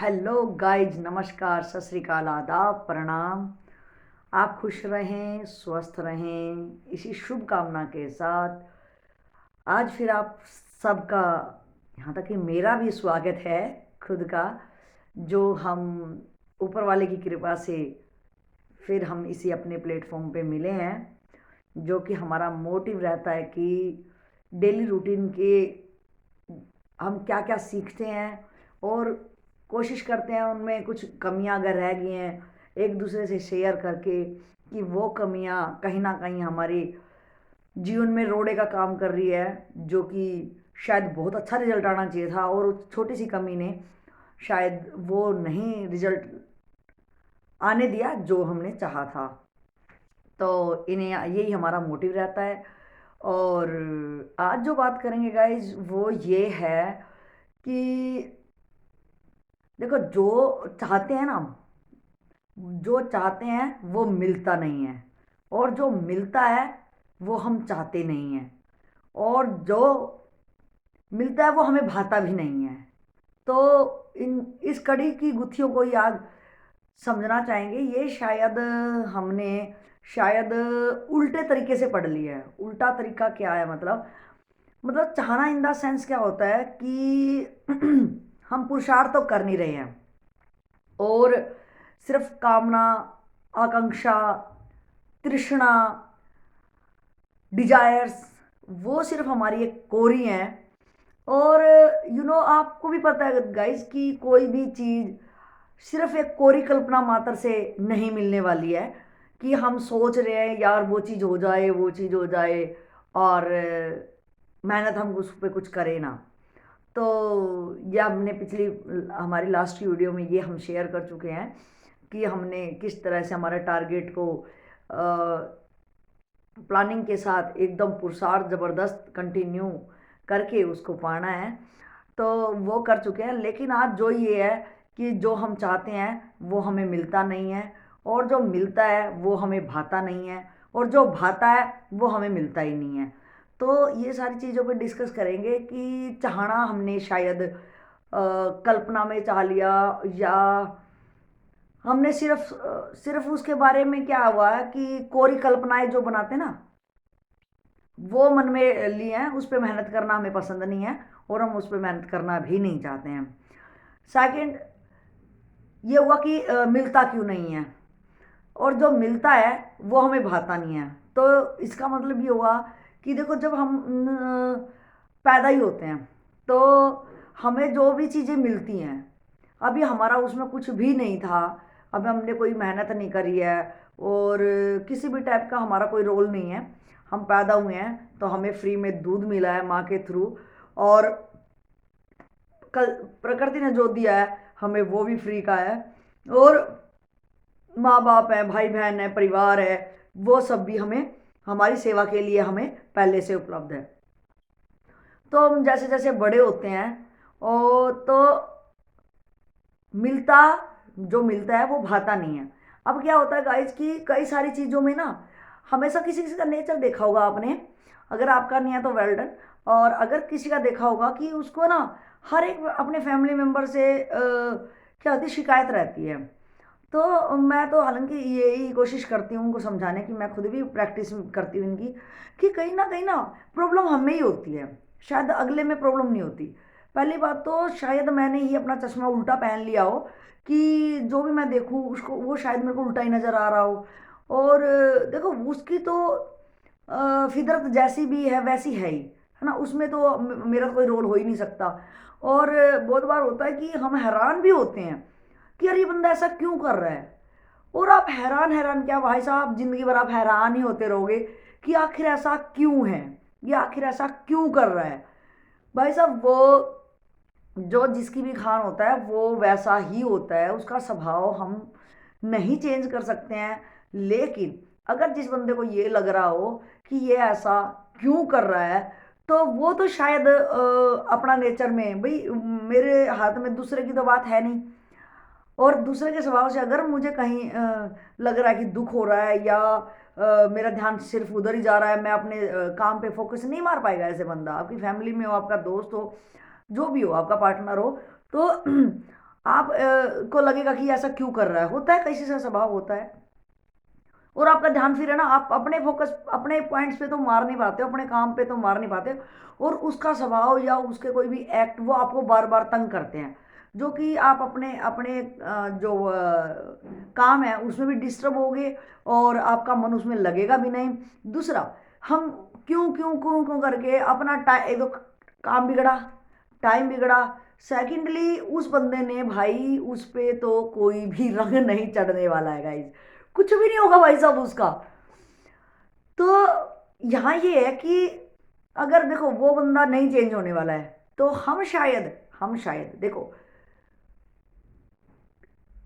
Hello guys, नमस्कार, सत श्री अकाल, आदाब, प्रणाम। आप खुश रहें, स्वस्थ रहें, इसी शुभकामना के साथ आज फिर आप सबका, यहाँ तक कि मेरा भी स्वागत है खुद का। जो हम ऊपर वाले की कृपा से फिर हम इसी अपने प्लेटफॉर्म पे मिले हैं, जो कि हमारा मोटिव रहता है कि डेली रूटीन के हम क्या क्या सीखते हैं और कोशिश करते हैं उनमें कुछ कमियां अगर रह गई हैं एक दूसरे से शेयर करके, कि वो कमियां कहीं ना कहीं हमारे जीवन में रोड़े का काम कर रही है, जो कि शायद बहुत अच्छा रिजल्ट आना चाहिए था और उस छोटी सी कमी ने शायद वो नहीं रिजल्ट आने दिया जो हमने चाहा था। तो इन्हें यही हमारा मोटिव रहता है। और आज जो बात करेंगे गाइज वो ये है कि देखो, जो चाहते हैं ना, जो चाहते हैं वो मिलता नहीं है, और जो मिलता है वो हम चाहते नहीं हैं, और जो मिलता है वो हमें भाता भी नहीं है। तो इन इस कड़ी की गुत्थियों को ही आज समझना चाहेंगे। ये शायद हमने शायद उल्टे तरीके से पढ़ लिया है। उल्टा तरीका क्या है? मतलब चाहना इन द सेंस क्या होता है कि हम पुरुषार्थ तो कर नहीं रहे हैं, और सिर्फ कामना, आकांक्षा, तृष्णा, डिजायर्स, वो सिर्फ हमारी एक कोरी हैं। और आपको भी पता है गाइस कि कोई भी चीज़ सिर्फ एक कोरी कल्पना मात्र से नहीं मिलने वाली है, कि हम सोच रहे हैं यार वो चीज़ हो जाए, वो चीज़ हो जाए, और मेहनत हम उस पर कुछ करें ना। तो यह हमने पिछली हमारी लास्ट की वीडियो में ये हम शेयर कर चुके हैं कि हमने किस तरह से हमारे टारगेट को प्लानिंग के साथ एकदम पुरुषार्थ ज़बरदस्त कंटिन्यू करके उसको पाना है। तो वो कर चुके हैं, लेकिन आज जो ये है कि जो हम चाहते हैं वो हमें मिलता नहीं है, और जो मिलता है वो हमें भाता नहीं है, और जो भाता है वो हमें मिलता ही नहीं है। तो ये सारी चीज़ों पे डिस्कस करेंगे कि चाहना हमने शायद कल्पना में चाह लिया, या हमने सिर्फ उसके बारे में क्या हुआ है कि कोरी कल्पनाएं जो बनाते ना, वो मन में लिए हैं। उस पर मेहनत करना हमें पसंद नहीं है, और हम उस पर मेहनत करना भी नहीं चाहते हैं। सेकंड ये हुआ कि मिलता क्यों नहीं है, और जो मिलता है वो हमें भाता नहीं है। तो इसका मतलब ये हुआ कि देखो, जब हम पैदा ही होते हैं तो हमें जो भी चीज़ें मिलती हैं, अभी हमारा उसमें कुछ भी नहीं था, अब हमने कोई मेहनत नहीं करी है, और किसी भी टाइप का हमारा कोई रोल नहीं है। हम पैदा हुए हैं तो हमें फ्री में दूध मिला है माँ के थ्रू, और कल प्रकृति ने जो दिया है हमें वो भी फ्री का है, और माँ बाप है, भाई बहन है, परिवार है, वो सब भी हमें हमारी सेवा के लिए हमें पहले से उपलब्ध है। तो हम जैसे जैसे बड़े होते हैं और तो मिलता जो मिलता है वो भाता नहीं है। अब क्या होता है गाइज कि कई सारी चीज़ों में ना, हमेशा किसी किसी का नेचर देखा होगा आपने, अगर आपका नहीं है तो वेल डन। और अगर किसी का देखा होगा कि उसको ना हर एक अपने फैमिली मेम्बर से क्या होती है, शिकायत रहती है। तो मैं तो हालांकि यही कोशिश करती हूँ उनको समझाने की, मैं खुद भी प्रैक्टिस करती हूँ इनकी, कि कहीं ना प्रॉब्लम हमें ही होती है, शायद अगले में प्रॉब्लम नहीं होती। पहली बात तो शायद मैंने ही अपना चश्मा उल्टा पहन लिया हो, कि जो भी मैं देखूँ उसको वो शायद मेरे को उल्टा ही नज़र आ रहा हो। और देखो, उसकी तो फितरत जैसी भी है वैसी है ना, उसमें तो मेरा कोई रोल हो ही नहीं सकता। और बहुत बार होता है कि हम हैरान भी होते हैं कि यार ये बंदा ऐसा क्यों कर रहा है। और आप हैरान हैरान क्या भाई साहब, जिंदगी भर आप हैरान ही होते रहोगे कि आखिर ऐसा क्यों है, ये आखिर ऐसा क्यों कर रहा है। भाई साहब, वो जो जिसकी भी खान होता है वो वैसा ही होता है, उसका स्वभाव हम नहीं चेंज कर सकते हैं। लेकिन अगर जिस बंदे को ये लग रहा हो कि ये ऐसा क्यों कर रहा है, तो वो तो शायद अपना नेचर में, भाई मेरे हाथ में दूसरे की तो बात है नहीं, और दूसरे के स्वभाव से अगर मुझे कहीं लग रहा है कि दुख हो रहा है, या मेरा ध्यान सिर्फ उधर ही जा रहा है, मैं अपने काम पे फोकस नहीं मार पाएगा ऐसे बंदा, आपकी फैमिली में हो, आपका दोस्त हो, जो भी हो, आपका पार्टनर हो। तो आप को लगेगा कि ऐसा क्यों कर रहा है, होता है किसी का स्वभाव होता है। और आपका ध्यान फिर है ना, आप अपने फोकस अपने पॉइंट्स पे तो मार नहीं पाते हो, अपने काम पे तो मार नहीं पाते हो, और उसका स्वभाव या उसके कोई भी एक्ट वो आपको बार बार तंग करते हैं, जो कि आप अपने अपने जो काम है उसमें भी डिस्टर्ब होगे, और आपका मन उसमें लगेगा भी नहीं। दूसरा, हम क्यों क्यों क्यों क्यों करके अपना टाइम, एक तो काम बिगड़ा, टाइम बिगड़ा। सेकेंडली उस बंदे ने भाई उस पे तो कोई भी रंग नहीं चढ़ने वाला है गाइज, कुछ भी नहीं होगा भाई साहब उसका। तो यहाँ ये है कि अगर देखो वो बंदा नहीं चेंज होने वाला है, तो हम शायद देखो,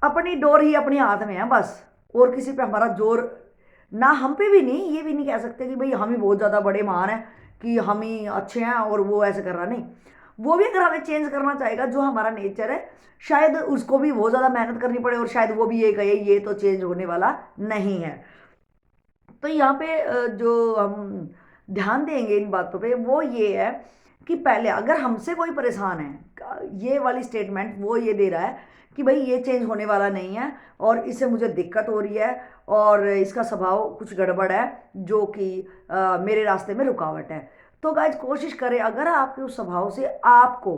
अपनी डोर ही अपने हाथ में है बस, और किसी पे हमारा जोर ना, हम पे भी नहीं, ये भी नहीं कह सकते कि भाई हम ही बहुत ज़्यादा बड़े महान हैं कि हम ही अच्छे हैं और वो ऐसे कर रहा नहीं। वो भी अगर हमें चेंज करना चाहेगा, जो हमारा नेचर है, शायद उसको भी बहुत ज़्यादा मेहनत करनी पड़े, और शायद वो भी ये कहे ये तो चेंज होने वाला नहीं है। तो यहाँ पे जो हम ध्यान देंगे इन बातों पे वो ये है कि पहले अगर हमसे कोई परेशान है, ये वाली स्टेटमेंट वो ये दे रहा है कि भाई ये चेंज होने वाला नहीं है, और इससे मुझे दिक्कत हो रही है, और इसका स्वभाव कुछ गड़बड़ है, जो कि मेरे रास्ते में रुकावट है। तो गाइज कोशिश करें, अगर आपके उस स्वभाव से आपको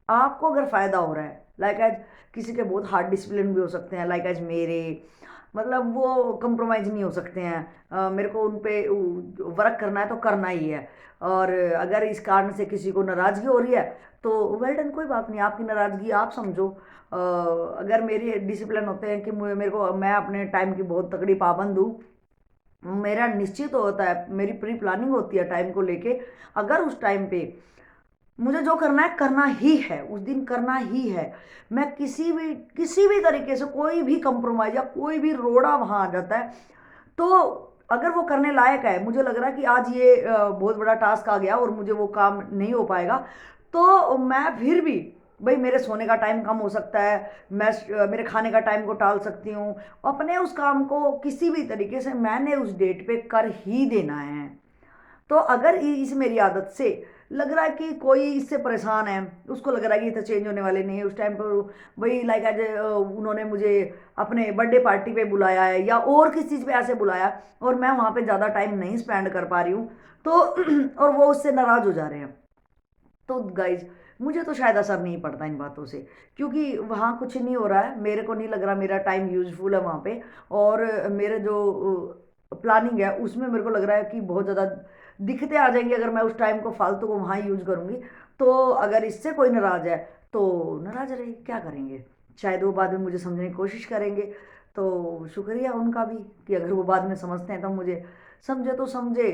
आपको अगर फ़ायदा हो रहा है, लाइक एज किसी के बहुत हार्ड डिसिप्लिन भी हो सकते हैं, लाइक एज मेरे, मतलब वो कंप्रोमाइज़ नहीं हो सकते हैं, मेरे को उन पे वर्क करना है तो करना ही है। और अगर इस कारण से किसी को नाराज़गी हो रही है, तो वेल डन, कोई बात नहीं, आपकी नाराज़गी आप समझो। अगर मेरे डिसिप्लिन होते हैं कि मेरे को, मैं अपने टाइम की बहुत तगड़ी पाबंद हूँ, मेरा निश्चित होता है, मेरी प्री प्लानिंग होती है टाइम को लेके, अगर उस टाइम पे मुझे जो करना है करना ही है, उस दिन करना ही है। मैं किसी भी तरीके से कोई भी कंप्रोमाइज या कोई भी रोड़ा वहाँ आ जाता है, तो अगर वो करने लायक है, मुझे लग रहा है कि आज ये बहुत बड़ा टास्क आ गया और मुझे वो काम नहीं हो पाएगा, तो मैं फिर भी, भाई मेरे सोने का टाइम कम हो सकता है, मैं मेरे खाने का टाइम को टाल सकती हूँ, अपने उस काम को किसी भी तरीके से मैंने उस डेट पे कर ही देना है। तो अगर इस मेरी आदत से लग रहा है कि कोई इससे परेशान है, उसको लग रहा है कि ये तो चेंज होने वाले नहीं है, उस टाइम पर वही लाइक आज उन्होंने मुझे अपने बर्थडे पार्टी पे बुलाया है या और किसी चीज़ पे ऐसे बुलाया, और मैं वहाँ पे ज़्यादा टाइम नहीं स्पेंड कर पा रही हूँ, तो और वो उससे नाराज़ हो जा रहे हैं, तो गाइज मुझे तो शायद असर नहीं पड़ता इन बातों से, क्योंकि वहाँ कुछ नहीं हो रहा है, मेरे को नहीं लग रहा मेरा टाइम यूजफुल है वहाँ पे, और मेरे जो प्लानिंग है उसमें मेरे को लग रहा है कि बहुत ज़्यादा दिक्कतें आ जाएंगी अगर मैं उस टाइम को फालतू को वहाँ यूज करूँगी। तो अगर इससे कोई नाराज़ है तो नाराज़ रहे, क्या करेंगे, शायद वो बाद में मुझे समझने की कोशिश करेंगे। तो शुक्रिया उनका भी कि अगर वो बाद में समझते हैं तो मुझे समझे तो समझे,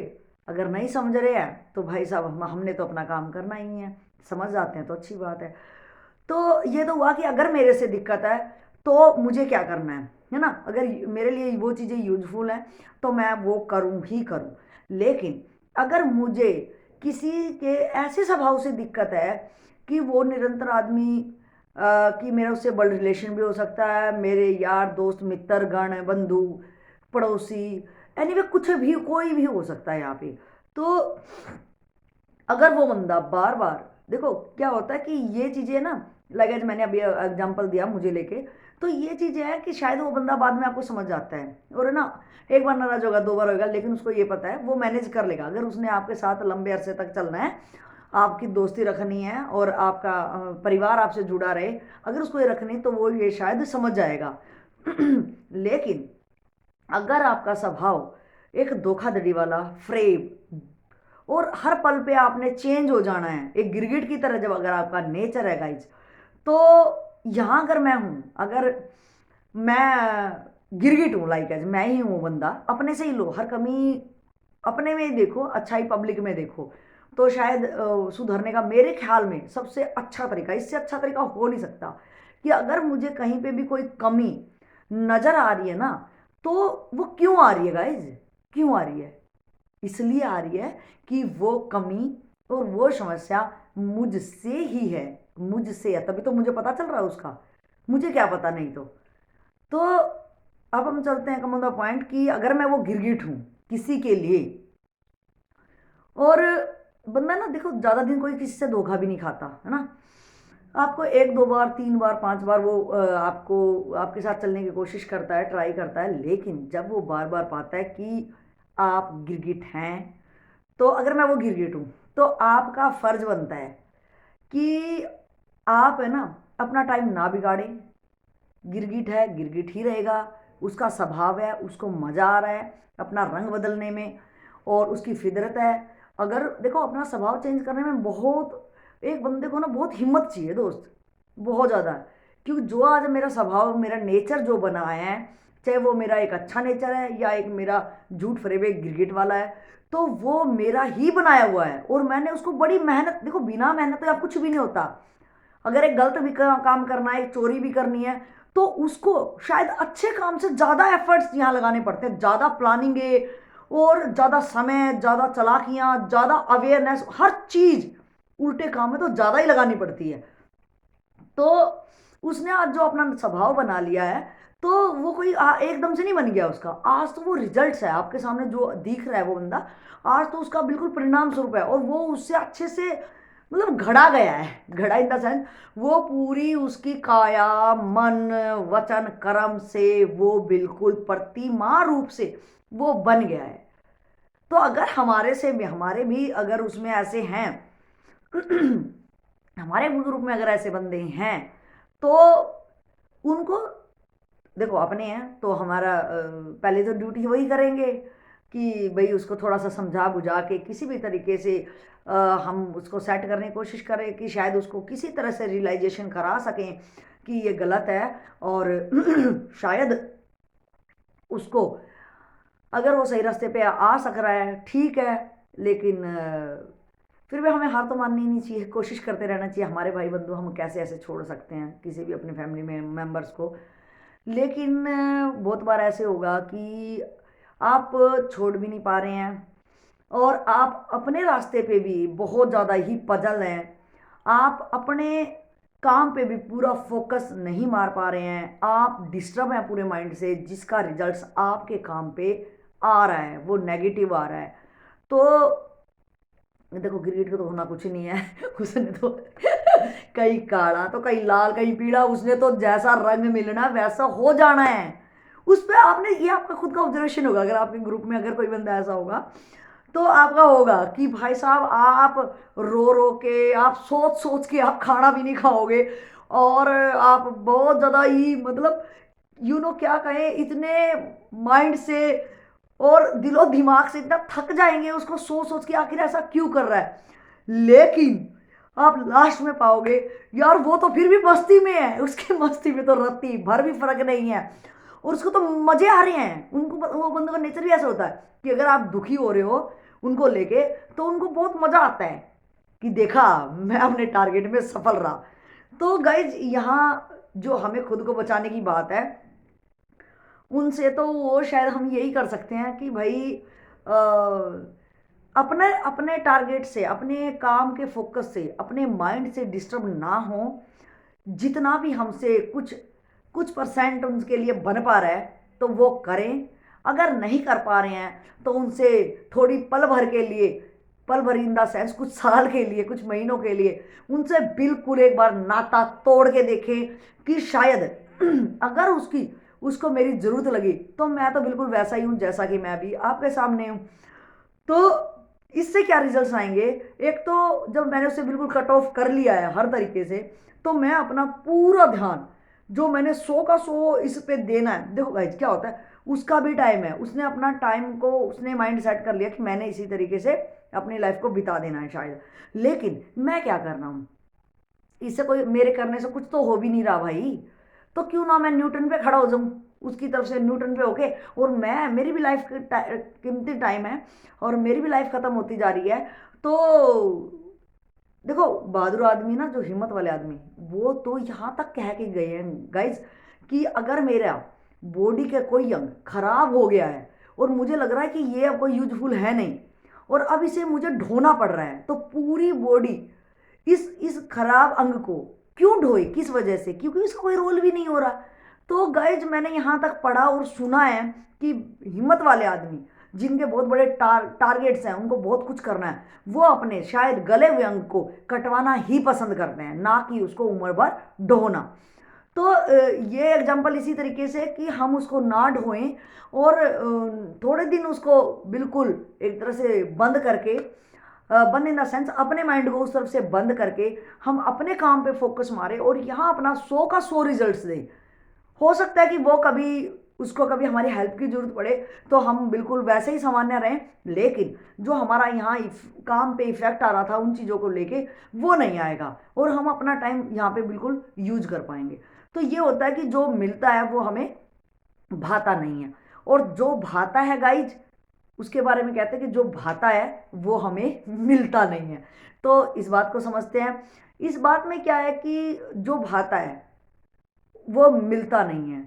अगर नहीं समझ रहे हैं तो भाई साहब हमने तो अपना काम करना ही है, समझ जाते हैं तो अच्छी बात है। तो ये तो हुआ कि अगर मेरे से दिक्कत है तो मुझे क्या करना है ना, अगर मेरे लिए वो चीज़ें यूजफुल हैं तो मैं वो करूँ ही करूँ। लेकिन अगर मुझे किसी के ऐसे स्वभाव से दिक्कत है कि वो निरंतर आदमी कि मेरा उससे ब्लड रिलेशन भी हो सकता है, मेरे यार दोस्त मित्र गण बंधु पड़ोसी, एनीवे कुछ भी कोई भी हो सकता है यहाँ पे। तो अगर वो बंदा बार बार, देखो क्या होता है कि ये चीज़ें ना, लाइक आज मैंने अभी एग्जांपल दिया मुझे लेके, तो ये चीज़ें हैं कि शायद वो बंदा बाद में आपको समझ जाता है, और है ना, एक बार नाराज होगा, दो बार होगा, लेकिन उसको ये पता है वो मैनेज कर लेगा। अगर उसने आपके साथ लंबे अरसे तक चलना है, आपकी दोस्ती रखनी है और आपका परिवार आपसे जुड़ा रहे, अगर उसको ये रखनी तो वो ये शायद समझ जाएगा। लेकिन अगर आपका स्वभाव एक धोखाधड़ी वाला, फ्रेब, और हर पल पे आपने चेंज हो जाना है एक गिरगिट की तरह, जब अगर आपका नेचर है गाइज, तो यहाँ अगर मैं हूँ, अगर मैं गिरगिट हूँ, लाइक एज मैं ही हूँ बंदा, अपने से ही लो, हर कमी अपने में ही देखो, अच्छाई पब्लिक में देखो, तो शायद सुधरने का मेरे ख्याल में सबसे अच्छा तरीका, इससे अच्छा तरीका हो नहीं सकता, कि अगर मुझे कहीं पे भी कोई कमी नजर आ रही है ना, तो वो क्यों आ रही है गाइज, क्यों आ रही है, इसलिए आ रही है कि वो कमी और वो समस्या मुझसे ही है, मुझसे है, तभी तो मुझे पता चल रहा है उसका, मुझे क्या पता नहीं तो अब हम चलते हैं कम ऑन द पॉइंट कि अगर मैं वो गिरगिट हूं किसी के लिए, और बंदा ना देखो ज़्यादा दिन कोई किसी से धोखा भी नहीं खाता है ना, आपको 1-2 बार, 3 बार, 5 बार वो आपको आपके साथ चलने की कोशिश करता है, ट्राई करता है, लेकिन जब वो बार-बार पाता है कि आप गिरगिट हैं, तो अगर मैं वो गिरगिट हूँ, तो आपका फ़र्ज़ बनता है कि आप है ना, अपना टाइम ना बिगाड़ें। गिरगिट है, गिरगिट ही रहेगा, उसका स्वभाव है, उसको मज़ा आ रहा है अपना रंग बदलने में और उसकी फ़ितरत है। अगर देखो अपना स्वभाव चेंज करने में बहुत एक बंदे को ना बहुत हिम्मत चाहिए दोस्त, बहुत ज़्यादा। क्योंकि जो आज मेरा स्वभाव, मेरा नेचर जो बना है, चाहे वो मेरा एक अच्छा नेचर है या एक मेरा झूठ फरेबे गिरगिट वाला है, तो वो मेरा ही बनाया हुआ है और मैंने उसको बड़ी मेहनत, देखो बिना मेहनत के आप कुछ भी नहीं होता। अगर एक गलत भी काम करना है, एक चोरी भी करनी है, तो उसको शायद अच्छे काम से ज़्यादा एफर्ट्स यहाँ लगाने पड़ते हैं, ज़्यादा प्लानिंग है और ज़्यादा समय, ज़्यादा चालाकियाँ, ज़्यादा अवेयरनेस, हर चीज़ उल्टे काम में तो ज़्यादा ही लगानी पड़ती है। तो उसने आज जो अपना स्वभाव बना लिया है, तो वो कोई एकदम से नहीं बन गया उसका। आज तो वो रिजल्ट्स है आपके सामने जो दिख रहा है वो बंदा, आज तो उसका बिल्कुल परिणाम स्वरूप है और वो उससे अच्छे से मतलब घड़ा गया है। घड़ा इन द सेंस वो पूरी उसकी काया, मन, वचन, कर्म से वो बिल्कुल प्रतिमा रूप से वो बन गया है। तो अगर हमारे भी अगर उसमें ऐसे हैं हमारे ग्रुप में अगर ऐसे बंदे हैं, तो उनको देखो अपने हैं तो हमारा पहले तो ड्यूटी वही करेंगे कि भाई उसको थोड़ा सा समझा बुझा के किसी भी तरीके से हम उसको सेट करने की कोशिश करें कि शायद उसको किसी तरह से रियलाइजेशन करा सकें कि ये गलत है और शायद उसको अगर वो सही रास्ते पे आ सक रहा है ठीक है, लेकिन फिर भी हमें हार तो माननी नहीं चाहिए, कोशिश करते रहना चाहिए। हमारे भाई बंधु हम कैसे ऐसे छोड़ सकते हैं किसी भी अपने फैमिली में मेम्बर्स को। लेकिन बहुत बार ऐसे होगा कि आप छोड़ भी नहीं पा रहे हैं और आप अपने रास्ते पे भी बहुत ज़्यादा ही पजल हैं। आप अपने काम पे भी पूरा फोकस नहीं मार पा रहे हैं, आप डिस्टर्ब हैं पूरे माइंड से, जिसका रिजल्ट्स आपके काम पे आ रहा है वो नेगेटिव आ रहा है। तो देखो गिरगिट को तो होना कुछ नहीं है उसने तो कहीं काला तो कहीं लाल कहीं पीला, उसने तो जैसा रंग मिलना वैसा हो जाना है। उस पर आपने ये आपका खुद का ऑब्जर्वेशन होगा, अगर आपके ग्रुप में अगर कोई बंदा ऐसा होगा तो आपका होगा कि भाई साहब आप रो रो के, आप सोच सोच के आप खाना भी नहीं खाओगे और आप बहुत ज़्यादा ही मतलब क्या कहें, इतने माइंड से और दिलो दिमाग से इतना थक जाएंगे उसको सोच सोच के आखिर ऐसा क्यों कर रहा है। लेकिन आप लास्ट में पाओगे यार वो तो फिर भी मस्ती में है, उसके मस्ती में तो रत्ती भर भी फर्क नहीं है और उसको तो मजे आ रहे हैं। उनको वो बंदों का नेचर भी ऐसा होता है कि अगर आप दुखी हो रहे हो उनको लेके तो उनको बहुत मजा आता है कि देखा मैं अपने टारगेट में सफल रहा। तो गाइज यहाँ जो हमें खुद को बचाने की बात है उनसे, तो वो शायद हम यही कर सकते हैं कि भाई अपने अपने टारगेट से, अपने काम के फोकस से, अपने माइंड से डिस्टर्ब ना हो। जितना भी हमसे कुछ कुछ परसेंट उनके लिए बन पा रहा है तो वो करें, अगर नहीं कर पा रहे हैं तो उनसे थोड़ी पल भर के लिए, पल भर इन द सेंस कुछ साल के लिए, कुछ महीनों के लिए उनसे बिल्कुल एक बार नाता तोड़ के देखें कि शायद अगर उसको मेरी ज़रूरत लगी तो मैं तो बिल्कुल वैसा ही हूँ जैसा कि मैं भी आपके सामने हूँ। तो इससे क्या रिजल्ट्स आएंगे, एक तो जब मैंने उसे बिल्कुल कट ऑफ कर लिया है हर तरीके से, तो मैं अपना पूरा ध्यान जो मैंने 100 का 100 इस पे देना है। देखो गाइज क्या होता है, उसका भी टाइम है, उसने अपना टाइम को उसने माइंड सेट कर लिया कि मैंने इसी तरीके से अपनी लाइफ को बिता देना है शायद। लेकिन मैं क्या कर रहा हूँ, इससे कोई मेरे करने से कुछ तो हो भी नहीं रहा भाई, तो क्यों ना मैं न्यूटन पे खड़ा हो जाऊं, उसकी तरफ से न्यूटन पे होके। और मैं मेरी भी लाइफ कीमती टाइम है और मेरी भी लाइफ खत्म होती जा रही है। तो देखो बहादुर आदमी ना, जो हिम्मत वाले आदमी, वो तो यहाँ तक कह के गए हैं गाइज कि अगर मेरा बॉडी का कोई अंग खराब हो गया है और मुझे लग रहा है कि ये अब कोई यूजफुल है नहीं और अब इसे मुझे ढोना पड़ रहा है, तो पूरी बॉडी इस खराब अंग को क्यों ढोए, किस वजह से, क्योंकि इसका कोई रोल भी नहीं हो रहा। तो गाइज मैंने यहाँ तक पढ़ा और सुना है कि हिम्मत वाले आदमी जिनके बहुत बड़े टारगेट्स हैं, उनको बहुत कुछ करना है, वो अपने शायद गले हुए अंग को कटवाना ही पसंद करते हैं, ना कि उसको उम्र भर ढोना। तो ये एग्जाम्पल इसी तरीके से कि हम उसको ना ढोएं और थोड़े दिन उसको बिल्कुल एक तरह से बंद करके, बंद इन द सेंस अपने माइंड को उस तरफ से बंद करके हम अपने काम पे फोकस मारें और यहाँ अपना 100 का 100 रिजल्ट्स दें। हो सकता है कि वो कभी उसको कभी हमारी हेल्प की जरूरत पड़े तो हम बिल्कुल वैसे ही सामान्य रहें, लेकिन जो हमारा यहाँ काम पे इफेक्ट आ रहा था उन चीज़ों को लेके वो नहीं आएगा और हम अपना टाइम यहाँ पे बिल्कुल यूज कर पाएंगे। तो ये होता है कि जो मिलता है वो हमें भाता नहीं है, और जो भाता है गाइज उसके बारे में कहते हैं कि जो भाता है वो हमें मिलता नहीं है। तो इस बात को समझते हैं। इस बात में क्या है कि जो भाता है वो मिलता नहीं है।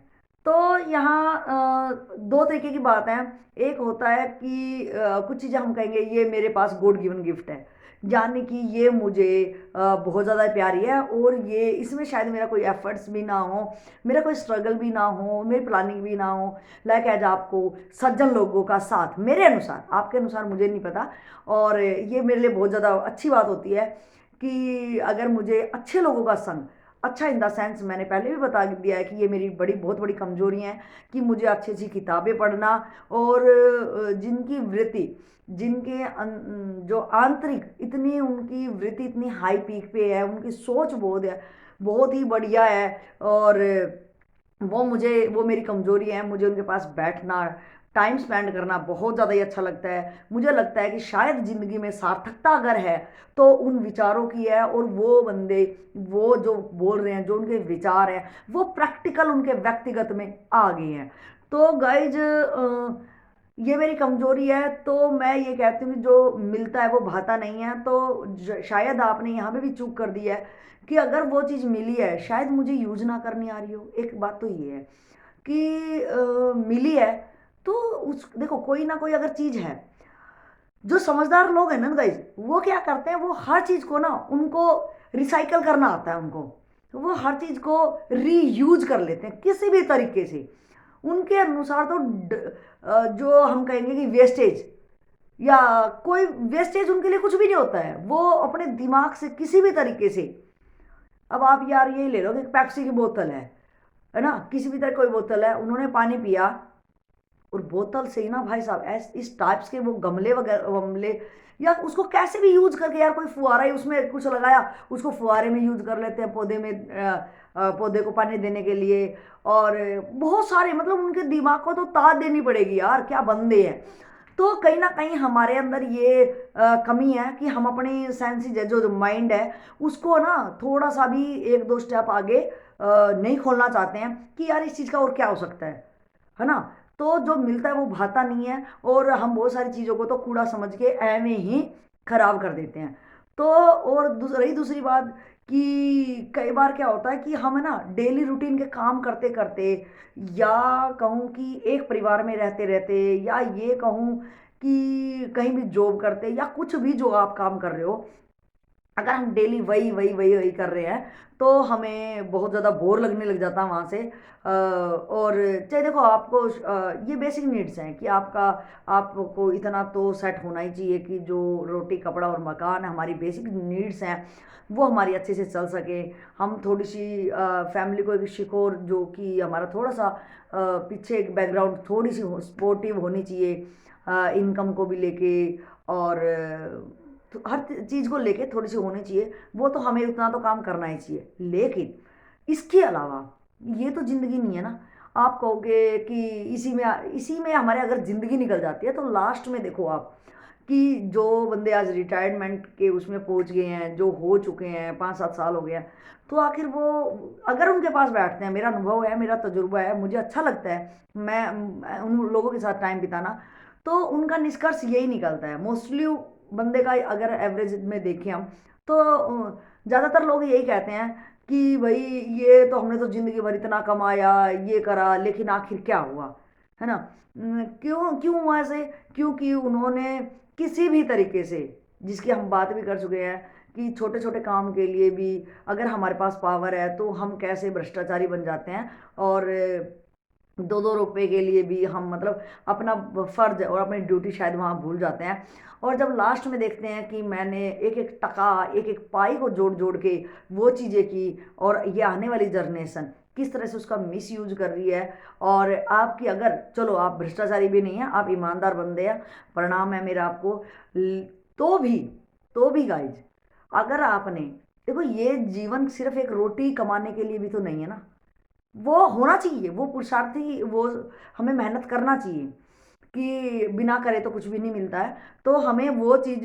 तो यहाँ दो तरीके की बात है। एक होता है कि कुछ चीज़ें हम कहेंगे ये मेरे पास गॉड गिवन गिफ्ट है, यानी कि ये मुझे बहुत ज़्यादा प्यारी है और ये इसमें शायद मेरा कोई एफर्ट्स भी ना हो, मेरा कोई स्ट्रगल भी ना हो, मेरी प्लानिंग भी ना हो, लाइक एज आपको सज्जन लोगों का साथ, मेरे अनुसार, आपके अनुसार मुझे नहीं पता। और ये मेरे लिए बहुत ज़्यादा अच्छी बात होती है कि अगर मुझे अच्छे लोगों का संग, अच्छा इन द सेंस मैंने पहले भी बता दिया है कि ये मेरी बड़ी बहुत बड़ी कमजोरियाँ हैं कि मुझे अच्छी अच्छी किताबें पढ़ना और जिनकी वृत्ति, जिनके जो आंतरिक इतनी उनकी वृत्ति इतनी हाई पीक पे है, उनकी सोच बहुत है, बहुत ही बढ़िया है, और वो मेरी कमजोरी है। मुझे उनके पास बैठना, टाइम स्पेंड करना बहुत ज़्यादा ही अच्छा लगता है। मुझे लगता है कि शायद ज़िंदगी में सार्थकता अगर है तो उन विचारों की है, और वो बंदे वो जो बोल रहे हैं, जो उनके विचार हैं वो प्रैक्टिकल उनके व्यक्तिगत में आ गए हैं। तो गाइज ये मेरी कमजोरी है। तो मैं ये कहती हूँ कि जो मिलता है वो भाता नहीं है। तो शायद आपने यहाँ पे भी चूक कर दी है कि अगर वो चीज़ मिली है शायद मुझे यूज ना करनी आ रही हो। एक बात तो ये है कि मिली है तो उस देखो कोई ना कोई अगर चीज़ है, जो समझदार लोग हैं ना गाइज, वो क्या करते हैं, वो हर चीज़ को ना, उनको रिसाइकल करना आता है उनको, तो वो हर चीज़ को रीयूज कर लेते हैं किसी भी तरीके से। उनके अनुसार तो जो हम कहेंगे कि वेस्टेज या कोई वेस्टेज उनके लिए कुछ भी नहीं होता है। वो अपने दिमाग से किसी भी तरीके से, अब आप यार यही ले लो कि पेप्सी की बोतल है ना, किसी भी तरह कोई बोतल है, उन्होंने पानी पिया और बोतल से ही ना भाई साहब इस टाइप्स के वो गमले वगैरह, गमले या उसको कैसे भी यूज करके, यार कोई फुहारा ही उसमें कुछ लगाया, उसको फुहारे में यूज कर लेते हैं पौधे में, पौधे को पानी देने के लिए। और बहुत सारे, मतलब उनके दिमाग को तो ताद देनी पड़ेगी यार, क्या बंदे हैं। तो कहीं ना कहीं हमारे अंदर ये कमी है कि हम अपनी सेंसेस है, जो माइंड है उसको ना थोड़ा सा भी एक दो स्टेप आगे नहीं खोलना चाहते हैं कि यार इस चीज़ का और क्या हो सकता है ना। तो जो मिलता है वो भाता नहीं है, और हम बहुत सारी चीज़ों को तो कूड़ा समझ के ऐਵੇਂ ही खराब कर देते हैं। तो और रही दूसरी बात कि कई बार क्या होता है कि हम है ना डेली रूटीन के काम करते करते, या कहूँ कि एक परिवार में रहते रहते, या ये कहूँ कि कहीं भी जॉब करते, या कुछ भी जो आप काम कर रहे हो, अगर हम डेली वही वही वही वही कर रहे हैं तो हमें बहुत ज़्यादा बोर लगने लग जाता है वहाँ से। और चाहे देखो आपको ये बेसिक नीड्स हैं कि आपको इतना तो सेट होना ही चाहिए कि जो रोटी कपड़ा और मकान, हमारी बेसिक नीड्स हैं वो हमारी अच्छे से चल सके। हम थोड़ी सी फैमिली को एक शिकोर, जो कि हमारा थोड़ा सा पीछे एक बैकग्राउंड थोड़ी सी सपोर्टिव होनी चाहिए, इनकम को भी लेके, और तो हर चीज़ को लेके थोड़ी सी होनी चाहिए। वो तो हमें उतना तो काम करना ही चाहिए, लेकिन इसके अलावा ये तो ज़िंदगी नहीं है ना। आप कहोगे कि इसी में हमारे अगर ज़िंदगी निकल जाती है तो लास्ट में देखो आप कि जो बंदे आज रिटायरमेंट के उसमें पहुंच गए हैं, जो हो चुके हैं 5-7 साल हो गया, तो आखिर वो अगर उनके पास बैठते हैं, मेरा अनुभव है, मेरा तजुर्बा है, मुझे अच्छा लगता है मैं उन लोगों के साथ टाइम बिताना, तो उनका निष्कर्ष यही निकलता है मोस्टली बंदे का। अगर एवरेज में देखें हम तो ज़्यादातर लोग यही कहते हैं कि भाई ये तो हमने तो ज़िंदगी भर इतना कमाया, ये करा, लेकिन आखिर क्या हुआ, है ना। क्यों क्यों हुआ ऐसे? क्योंकि उन्होंने किसी भी तरीके से, जिसकी हम बात भी कर चुके हैं कि छोटे छोटे काम के लिए भी अगर हमारे पास पावर है तो हम कैसे भ्रष्टाचारी बन जाते हैं, और ₹2-2 के लिए भी हम मतलब अपना फ़र्ज़ और अपनी ड्यूटी शायद वहाँ भूल जाते हैं। और जब लास्ट में देखते हैं कि मैंने एक-एक टका, एक-एक पाई को जोड़-जोड़ के वो चीज़ें की, और ये आने वाली जनरेशन किस तरह से उसका मिसयूज़ कर रही है। और आपकी अगर चलो आप भ्रष्टाचारी भी नहीं हैं, आप ईमानदार बंदे हैं, प्रणाम है मेरा आपको। ल तो भी गाइज़, अगर आपने देखो, ये जीवन सिर्फ़ एक रोटी कमाने के लिए भी तो नहीं है ना। वो होना चाहिए, वो पुरुषार्थी, वो हमें मेहनत करना चाहिए कि बिना करे तो कुछ भी नहीं मिलता है। तो हमें वो चीज़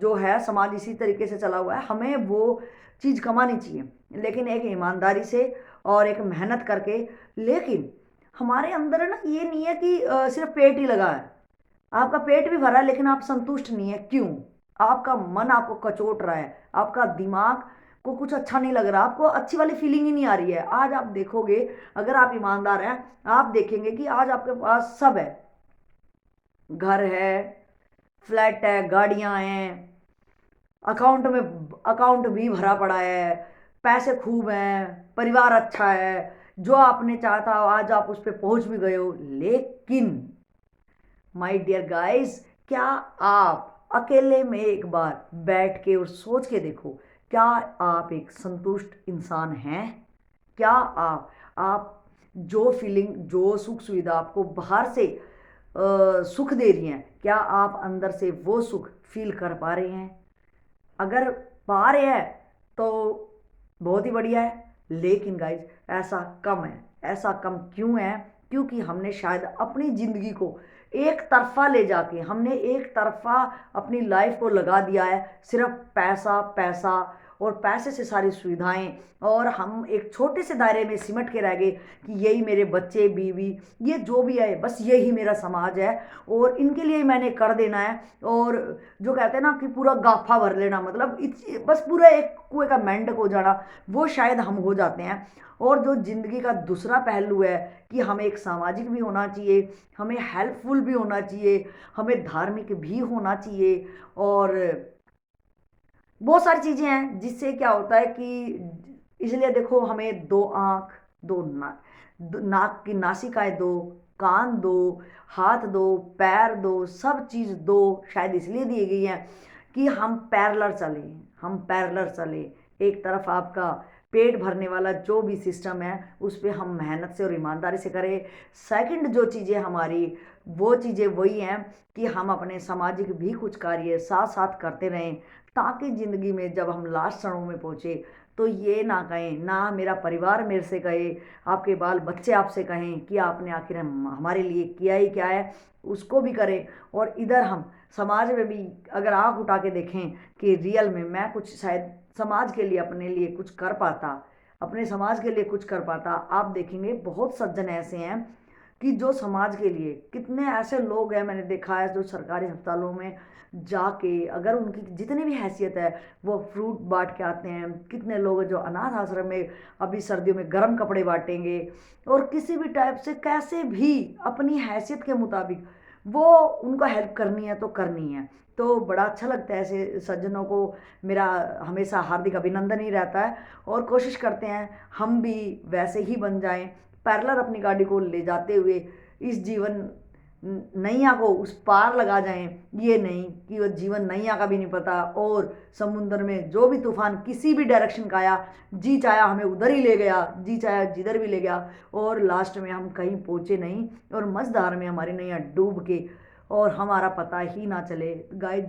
जो है, समाज इसी तरीके से चला हुआ है, हमें वो चीज़ कमानी चाहिए, लेकिन एक ईमानदारी से और एक मेहनत करके। लेकिन हमारे अंदर ना ये नहीं है कि सिर्फ़ पेट ही लगा है। आपका पेट भी भरा है लेकिन आप संतुष्ट नहीं है, क्यों? आपका मन आपको कचोट रहा है, आपका दिमाग को कुछ अच्छा नहीं लग रहा, आपको अच्छी वाली फीलिंग ही नहीं आ रही है। आज आप देखोगे, अगर आप ईमानदार हैं, आप देखेंगे कि आज आपके पास सब है, घर है, फ्लैट है, गाड़ियां हैं, अकाउंट भी भरा पड़ा है, पैसे खूब हैं, परिवार अच्छा है, जो आपने चाहा था आज आप उस पर पहुंच भी गए हो। लेकिन माय डियर गाइस, क्या आप अकेले में एक बार बैठ के और सोच के देखो, क्या आप एक संतुष्ट इंसान हैं? क्या आप जो फीलिंग, जो सुख सुविधा आपको बाहर से सुख दे रही हैं, क्या आप अंदर से वो सुख फील कर पा रहे हैं? अगर पा रहे हैं तो बहुत ही बढ़िया है, लेकिन गाइज ऐसा कम है। ऐसा कम क्यों है? क्योंकि हमने शायद अपनी ज़िंदगी को एक तरफा ले जाके, हमने एक तरफा अपनी लाइफ को लगा दिया है, सिर्फ पैसा पैसा, और पैसे से सारी सुविधाएं, और हम एक छोटे से दायरे में सिमट के रह गए कि यही मेरे बच्चे बीवी, ये जो भी है, बस यही मेरा समाज है और इनके लिए मैंने कर देना है। और जो कहते हैं ना कि पूरा गाफा भर लेना, मतलब बस पूरा एक कुएं का मेंढक हो जाना, वो शायद हम हो जाते हैं। और जो ज़िंदगी का दूसरा पहलू है कि हमें एक सामाजिक भी होना चाहिए, हमें हेल्पफुल भी होना चाहिए, हमें धार्मिक भी होना चाहिए, और बहुत सारी चीज़ें हैं जिससे क्या होता है कि, इसलिए देखो, हमें दो आँख, नाक की नासिकाएँ दो, कान दो, हाथ दो, पैर दो, सब चीज़ दो, शायद इसलिए दी गई हैं कि हम पैरेलल चलें, हम पैरेलल चलें। एक तरफ आपका पेट भरने वाला जो भी सिस्टम है उस पे हम मेहनत से और ईमानदारी से करें। सेकंड जो चीज़ें हमारी, वो चीज़ें वही हैं कि हम अपने सामाजिक भी कुछ कार्य साथ साथ करते रहें, ताकि ज़िंदगी में जब हम लास्ट क्षणों में पहुँचे तो ये ना कहें, ना मेरा परिवार मेरे से कहे, आपके बाल बच्चे आपसे कहें कि आपने आखिर हमारे लिए किया ही क्या है, उसको भी करें। और इधर हम समाज में भी अगर आँख उठा के देखें कि रियल में मैं कुछ शायद समाज के लिए, अपने लिए कुछ कर पाता, अपने समाज के लिए कुछ कर पाता। आप देखेंगे बहुत सज्जन ऐसे हैं कि जो समाज के लिए, कितने ऐसे लोग हैं मैंने देखा है जो सरकारी अस्पतालों में जाके, अगर उनकी जितनी भी हैसियत है, वो फ्रूट बांट के आते हैं। कितने लोग हैं जो अनाथ आश्रम में अभी सर्दियों में गर्म कपड़े बांटेंगे, और किसी भी टाइप से कैसे भी अपनी हैसियत के मुताबिक वो उनको हेल्प करनी है तो करनी है। तो बड़ा अच्छा लगता है ऐसे सज्जनों को, मेरा हमेशा हार्दिक अभिनंदन ही रहता है, और कोशिश करते हैं हम भी वैसे ही बन जाएं, पैरेलल अपनी गाड़ी को ले जाते हुए इस जीवन नैया को उस पार लगा जाएं। ये नहीं कि वो जीवन नैया का भी नहीं पता, और समुद्र में जो भी तूफान किसी भी डायरेक्शन का आया, जी चाहे हमें उधर ही ले गया, जी चाहे जिधर भी ले गया, और लास्ट में हम कहीं पहुँचे नहीं, और मझधार में हमारी नैया डूब के और हमारा पता ही ना चले। गाइड,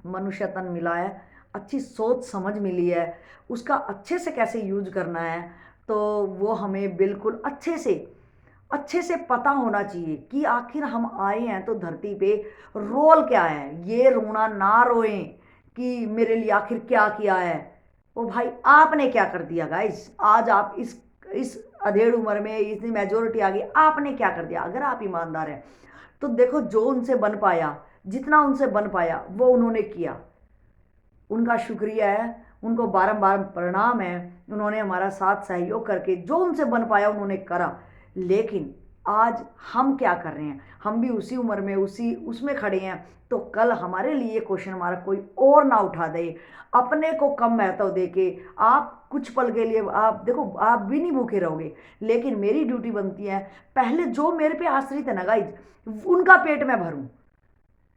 मनुष्य तन मिला है, अच्छी सोच समझ मिली है, उसका अच्छे से कैसे यूज करना है, तो वो हमें बिल्कुल अच्छे से पता होना चाहिए कि आखिर हम आए हैं तो धरती पे रोल क्या है। ये रोना ना रोएं कि मेरे लिए आखिर क्या किया है। ओ भाई, आपने क्या कर दिया गाइस? आज आप इस अधेड़ उम्र में इतनी मेजोरिटी आ गई, आपने क्या कर दिया? अगर आप ईमानदार हैं तो देखो, जो उनसे बन पाया, जितना उनसे बन पाया वो उन्होंने किया, उनका शुक्रिया है, उनको बारंबार प्रणाम है। उन्होंने हमारा साथ सहयोग करके जो उनसे बन पाया उन्होंने करा। लेकिन आज हम क्या कर रहे हैं, हम भी उसी उम्र में उसी उसमें खड़े हैं, तो कल हमारे लिए क्वेश्चन मार्क कोई और ना उठा दे, अपने को कम महत्व दे के आप कुछ पल के लिए आप देखो, आप भी नहीं भूखे रहोगे, लेकिन मेरी ड्यूटी बनती है पहले जो मेरे पे आश्रित है ना गाइज, उनका पेट मैं भरूं,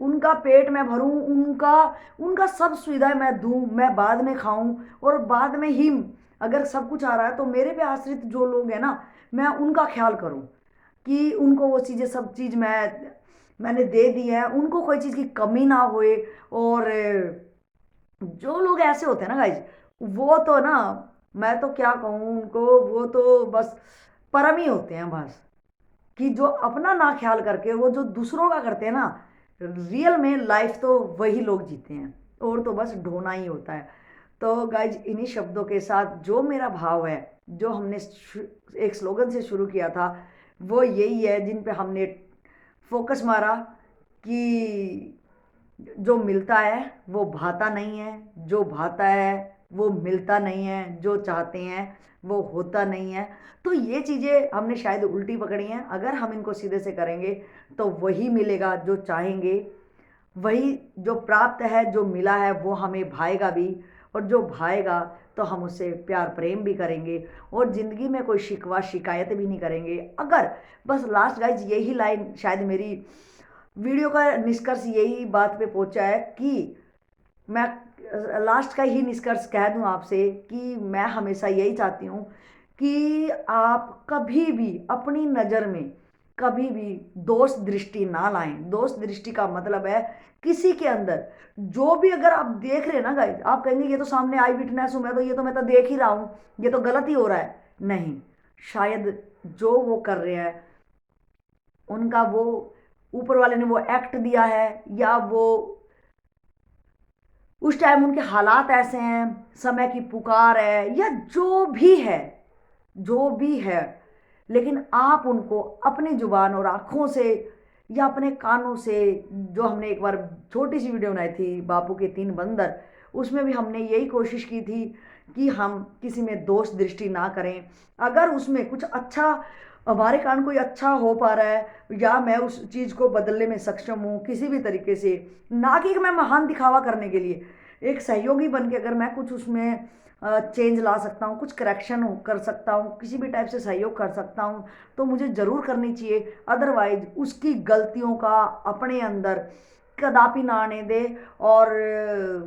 उनका पेट मैं भरूं, उनका उनका सब सुविधाएं मैं दूं, मैं बाद में खाऊं, और बाद में ही अगर सब कुछ आ रहा है तो मेरे पे आश्रित जो लोग हैं ना, मैं उनका ख्याल करूं कि उनको वो चीज़ें सब चीज़ मैंने दे दी है, उनको कोई चीज़ की कमी ना होए। और जो लोग ऐसे होते हैं ना गाइज, वो तो ना, मैं तो क्या कहूँ उनको, वो तो बस परम ही होते हैं बस, कि जो अपना ना ख्याल करके वो जो दूसरों का करते हैं ना, रियल में लाइफ तो वही लोग जीते हैं, और तो बस ढोना ही होता है। तो गाइज इन्हीं शब्दों के साथ जो मेरा भाव है, जो हमने एक स्लोगन से शुरू किया था, वो यही है, जिन पे हमने फोकस मारा कि जो मिलता है वो भाता नहीं है, जो भाता है वो मिलता नहीं है, जो चाहते हैं वो होता नहीं है। तो ये चीज़ें हमने शायद उल्टी पकड़ी हैं, अगर हम इनको सीधे से करेंगे तो वही मिलेगा जो चाहेंगे, वही जो प्राप्त है, जो मिला है वो हमें भाएगा भी, और जो भाएगा तो हम उससे प्यार प्रेम भी करेंगे, और ज़िंदगी में कोई शिकवा शिकायत भी नहीं करेंगे। अगर बस लास्ट गाइज यही लाइन शायद मेरी वीडियो का निष्कर्ष यही बात पे पहुंचा है कि मैं लास्ट का ही निष्कर्ष कह दूं आपसे कि मैं हमेशा यही चाहती हूँ कि आप कभी भी अपनी नज़र में कभी भी दोष दृष्टि ना लाएं। दोष दृष्टि का मतलब है किसी के अंदर जो भी अगर आप देख रहे हैं ना गाइस, आप कहेंगे ये तो सामने आई विटनेस हूं, मैं तो ये तो मैं तो देख ही रहा हूँ, ये तो गलत ही हो रहा है। नहीं, शायद जो वो कर रहे हैं उनका वो ऊपर वाले ने वो एक्ट दिया है, या वो उस टाइम उनके हालात ऐसे हैं, समय की पुकार है, या जो भी है, जो भी है, लेकिन आप उनको अपनी जुबान और आंखों से या अपने कानों से, जो हमने एक बार छोटी सी वीडियो बनाई थी बापू के 3 बंदर, उसमें भी हमने यही कोशिश की थी कि हम किसी में दोष दृष्टि ना करें। अगर उसमें कुछ अच्छा हमारे कारण कोई अच्छा हो पा रहा है, या मैं उस चीज़ को बदलने में सक्षम हूँ किसी भी तरीके से, ना कि मैं महान दिखावा करने के लिए, एक सहयोगी बन के अगर मैं कुछ उसमें चेंज ला सकता हूँ, कुछ करेक्शन कर सकता हूँ, किसी भी टाइप से सहयोग कर सकता हूँ, तो मुझे ज़रूर करनी चाहिए। अदरवाइज उसकी गलतियों का अपने अंदर कदापि ना आने दे। और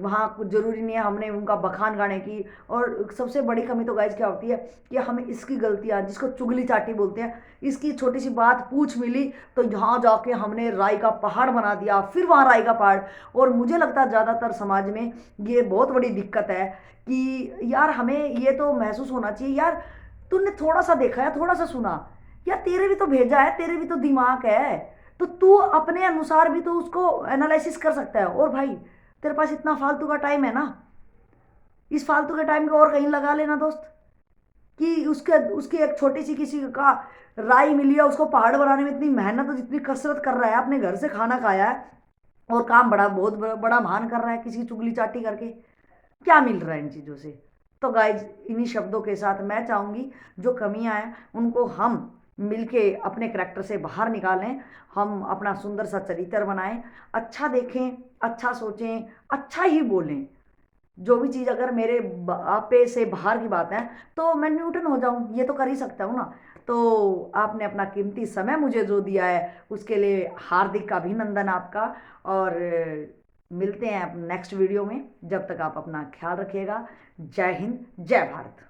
वहाँ कुछ ज़रूरी नहीं है हमने उनका बखान गाने की। और सबसे बड़ी कमी तो गाइज क्या होती है कि हमें इसकी गलतियाँ, जिसको चुगली चाटी बोलते हैं, इसकी छोटी सी बात पूछ मिली तो यहाँ जाके हमने राई का पहाड़ बना दिया, फिर वहाँ राई का पहाड़। और मुझे लगता है ज़्यादातर समाज में ये बहुत बड़ी दिक्कत है कि यार हमें ये तो महसूस होना चाहिए, यार तूने थोड़ा सा देखा है, थोड़ा सा सुना, यार तेरे भी तो भेजा है, तेरे भी तो दिमाग है, तो तू अपने अनुसार भी तो उसको एनालिसिस कर सकता है। और भाई तेरे पास इतना फालतू का टाइम है ना, इस फालतू के टाइम को और कहीं लगा लेना दोस्त, कि उसके उसकी एक छोटी सी किसी का राय मिली है, उसको पहाड़ बनाने में इतनी मेहनत और जितनी कसरत कर रहा है, अपने घर से खाना खाया है और काम बड़ा बहुत बड़ा महान कर रहा है किसी की चुगली चाटी करके, क्या मिल रहा है इन चीज़ों से। तो गाइज इन्हीं शब्दों के साथ मैं चाहूँगी जो कमियां हैं उनको हम मिलके अपने करैक्टर से बाहर निकालें, हम अपना सुंदर सा चरित्र बनाएं, अच्छा देखें, अच्छा सोचें, अच्छा ही बोलें। जो भी चीज़ अगर मेरे आपे से बाहर की बात है तो मैं न्यूटन हो जाऊं, ये तो कर ही सकता हूँ ना। तो आपने अपना कीमती समय मुझे जो दिया है उसके लिए हार्दिक अभिनंदन आपका। और मिलते हैं नेक्स्ट वीडियो में, जब तक आप अपना ख्याल रखिएगा। जय हिंद, जय भारत।